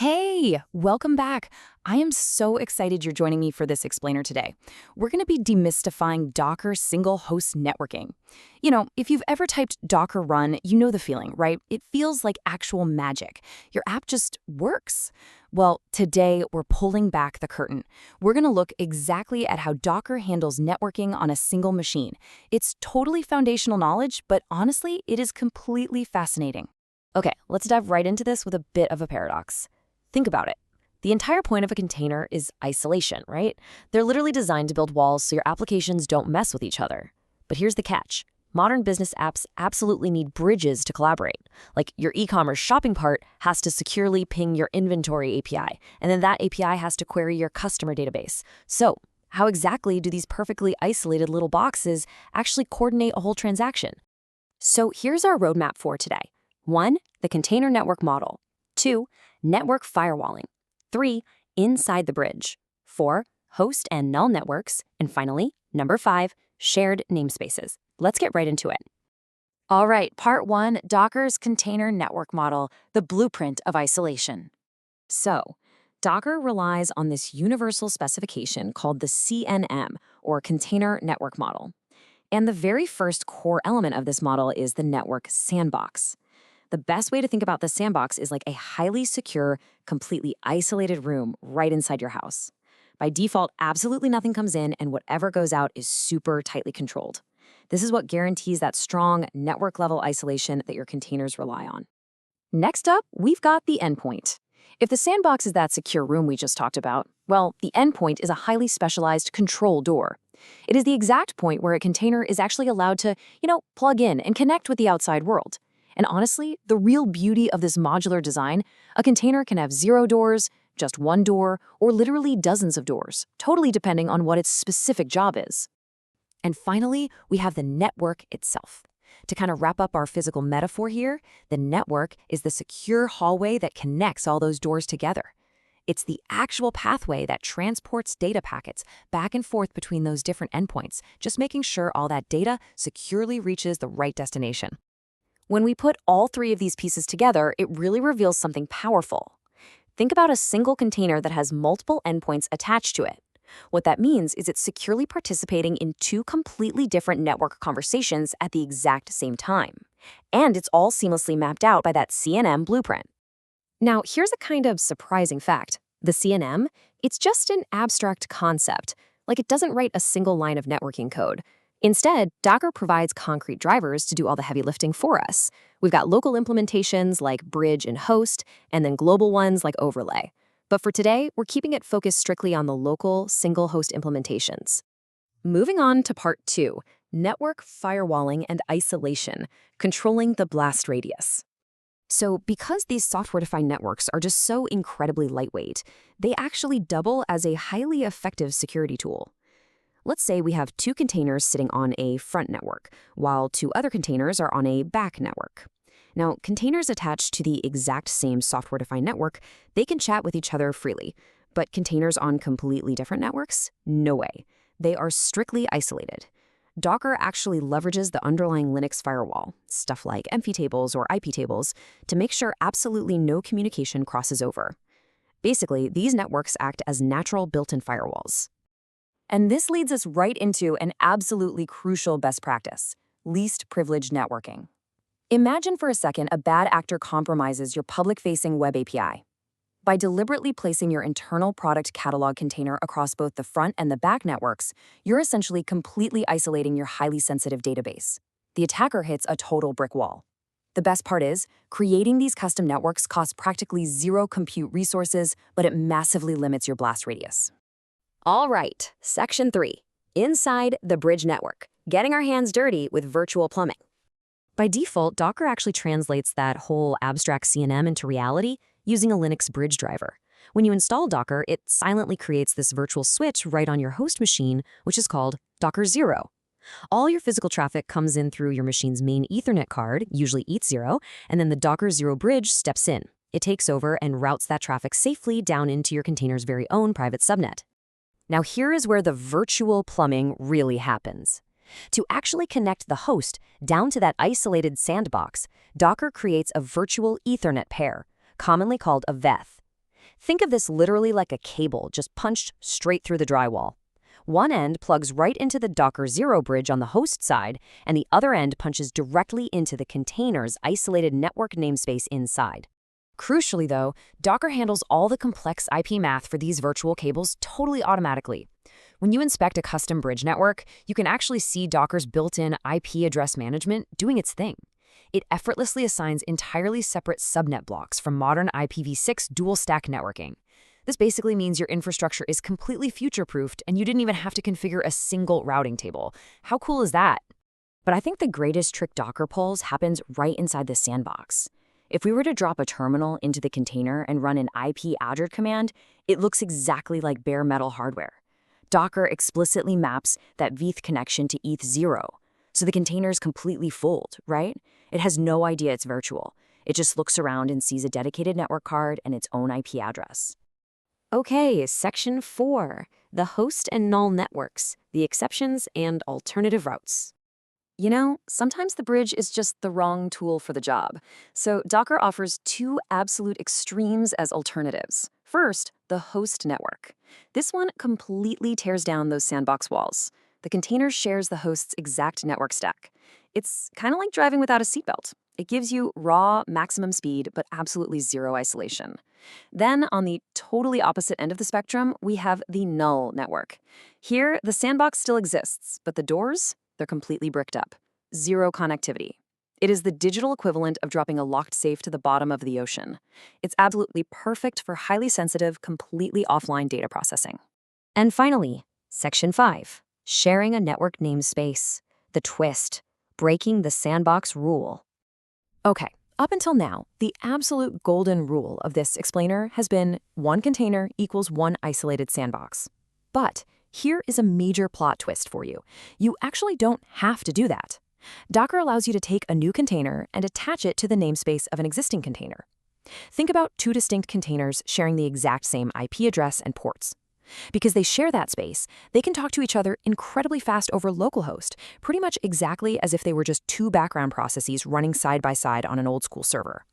Hey, welcome back. I am so excited you're joining me for this explainer today. We're going to be demystifying Docker single-host networking. If you've ever typed Docker run, you know the feeling, right? It feels like actual magic. Your app just works. Well, today we're pulling back the curtain. We're going to look exactly at how Docker handles networking on a single machine. It's totally foundational knowledge, but honestly, it is completely fascinating. Okay, let's dive right into this with a bit of a paradox. Think about it. The entire point of a container is isolation, right? They're literally designed to build walls so your applications don't mess with each other. But here's the catch. Modern business apps absolutely need bridges to collaborate. Like your e-commerce shopping cart has to securely ping your inventory API, and then that API has to query your customer database. So, how exactly do these perfectly isolated little boxes actually coordinate a whole transaction? So here's our roadmap for today. 1. The container network model. 2. Network firewalling. 3. Inside the bridge. 4. Host and null networks. And finally, number 5, shared namespaces. Let's get right into it. All right, part 1, Docker's container network model, the blueprint of isolation. So, Docker relies on this universal specification called the CNM, or Container Network Model. And the very first core element of this model is the network sandbox. The best way to think about the sandbox is like a highly secure, completely isolated room right inside your house. By default, absolutely nothing comes in, and whatever goes out is super tightly controlled. This is what guarantees that strong network-level isolation that your containers rely on. Next up, we've got the endpoint. If the sandbox is that secure room we just talked about, well, the endpoint is a highly specialized control door. It is the exact point where a container is actually allowed to, plug in and connect with the outside world. And honestly, the real beauty of this modular design, a container can have 0 doors, just 1 door, or literally dozens of doors, totally depending on what its specific job is. And finally, we have the network itself. To kind of wrap up our physical metaphor here, the network is the secure hallway that connects all those doors together. It's the actual pathway that transports data packets back and forth between those different endpoints, just making sure all that data securely reaches the right destination. When we put all 3 of these pieces together, it really reveals something powerful. Think about a single container that has multiple endpoints attached to it. What that means is it's securely participating in 2 completely different network conversations at the exact same time. And it's all seamlessly mapped out by that CNM blueprint. Now, here's a kind of surprising fact. The CNM, it's just an abstract concept. Like it doesn't write a single line of networking code. Instead, Docker provides concrete drivers to do all the heavy lifting for us. We've got local implementations like bridge and host, and then global ones like overlay. But for today, we're keeping it focused strictly on the local, single-host implementations. Moving on to part 2, network firewalling and isolation, controlling the blast radius. So because these software-defined networks are just so incredibly lightweight, they actually double as a highly effective security tool. Let's say we have 2 containers sitting on a front network, while 2 other containers are on a back network. Now, containers attached to the exact same software-defined network, they can chat with each other freely. But containers on completely different networks? No way. They are strictly isolated. Docker actually leverages the underlying Linux firewall, stuff like empty tables or IP tables, to make sure absolutely no communication crosses over. Basically, these networks act as natural built-in firewalls. And this leads us right into an absolutely crucial best practice, least privileged networking. Imagine for a second a bad actor compromises your public-facing web API. By deliberately placing your internal product catalog container across both the front and the back networks, you're essentially completely isolating your highly sensitive database. The attacker hits a total brick wall. The best part is, creating these custom networks costs practically 0 compute resources, but it massively limits your blast radius. All right, section 3, inside the bridge network, getting our hands dirty with virtual plumbing. By default, Docker actually translates that whole abstract CNM into reality using a Linux bridge driver. When you install Docker, it silently creates this virtual switch right on your host machine, which is called Docker 0. All your physical traffic comes in through your machine's main Ethernet card, usually ETH0, and then the Docker 0 bridge steps in. It takes over and routes that traffic safely down into your container's very own private subnet. Now here is where the virtual plumbing really happens. To actually connect the host down to that isolated sandbox, Docker creates a virtual Ethernet pair, commonly called a VETH. Think of this literally like a cable just punched straight through the drywall. One end plugs right into the Docker Zero bridge on the host side, and the other end punches directly into the container's isolated network namespace inside. Crucially, though, Docker handles all the complex IP math for these virtual cables totally automatically. When you inspect a custom bridge network, you can actually see Docker's built-in IP address management doing its thing. It effortlessly assigns entirely separate subnet blocks from modern IPv6 dual-stack networking. This basically means your infrastructure is completely future-proofed and you didn't even have to configure a single routing table. How cool is that? But I think the greatest trick Docker pulls happens right inside the sandbox. If we were to drop a terminal into the container and run an IP-addr command, it looks exactly like bare metal hardware. Docker explicitly maps that veth connection to eth0, so the container is completely fooled, right? It has no idea it's virtual. It just looks around and sees a dedicated network card and its own IP address. Okay, section 4, the host and null networks, the exceptions and alternative routes. You know, sometimes the bridge is just the wrong tool for the job. So Docker offers two absolute extremes as alternatives. First, the host network. This one completely tears down those sandbox walls. The container shares the host's exact network stack. It's kind of like driving without a seatbelt. It gives you raw, maximum speed, but absolutely zero isolation. Then, on the totally opposite end of the spectrum, we have the null network. Here, the sandbox still exists, but the doors, they're completely bricked up. Zero connectivity. It is the digital equivalent of dropping a locked safe to the bottom of the ocean. It's absolutely perfect for highly sensitive, completely offline data processing. And finally, section 5, sharing a network namespace. The twist, breaking the sandbox rule. Okay, up until now, the absolute golden rule of this explainer has been one container equals one isolated sandbox. But here is a major plot twist for you. You actually don't have to do that. Docker allows you to take a new container and attach it to the namespace of an existing container. Think about two distinct containers sharing the exact same IP address and ports. Because they share that space, they can talk to each other incredibly fast over localhost, pretty much exactly as if they were just two background processes running side by side on an old-school server.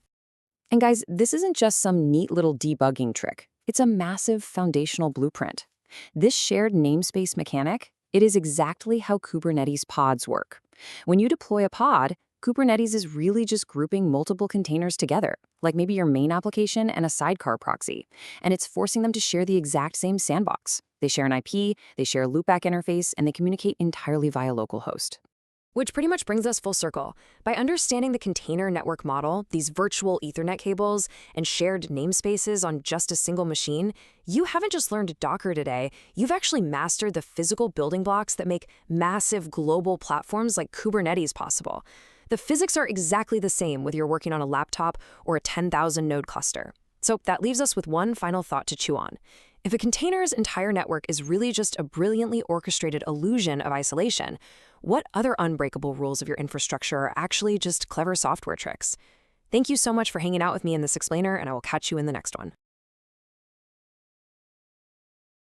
And guys, this isn't just some neat little debugging trick. It's a massive foundational blueprint. This shared namespace mechanic, it is exactly how Kubernetes pods work. When you deploy a pod, Kubernetes is really just grouping multiple containers together, like maybe your main application and a sidecar proxy, and it's forcing them to share the exact same sandbox. They share an IP, they share a loopback interface, and they communicate entirely via localhost. Which pretty much brings us full circle. By understanding the container network model, these virtual Ethernet cables, and shared namespaces on just a single machine, you haven't just learned Docker today, you've actually mastered the physical building blocks that make massive global platforms like Kubernetes possible. The physics are exactly the same whether you're working on a laptop or a 10,000 node cluster. So that leaves us with one final thought to chew on. If a container's entire network is really just a brilliantly orchestrated illusion of isolation, what other unbreakable rules of your infrastructure are actually just clever software tricks? Thank you so much for hanging out with me in this explainer, and I will catch you in the next one.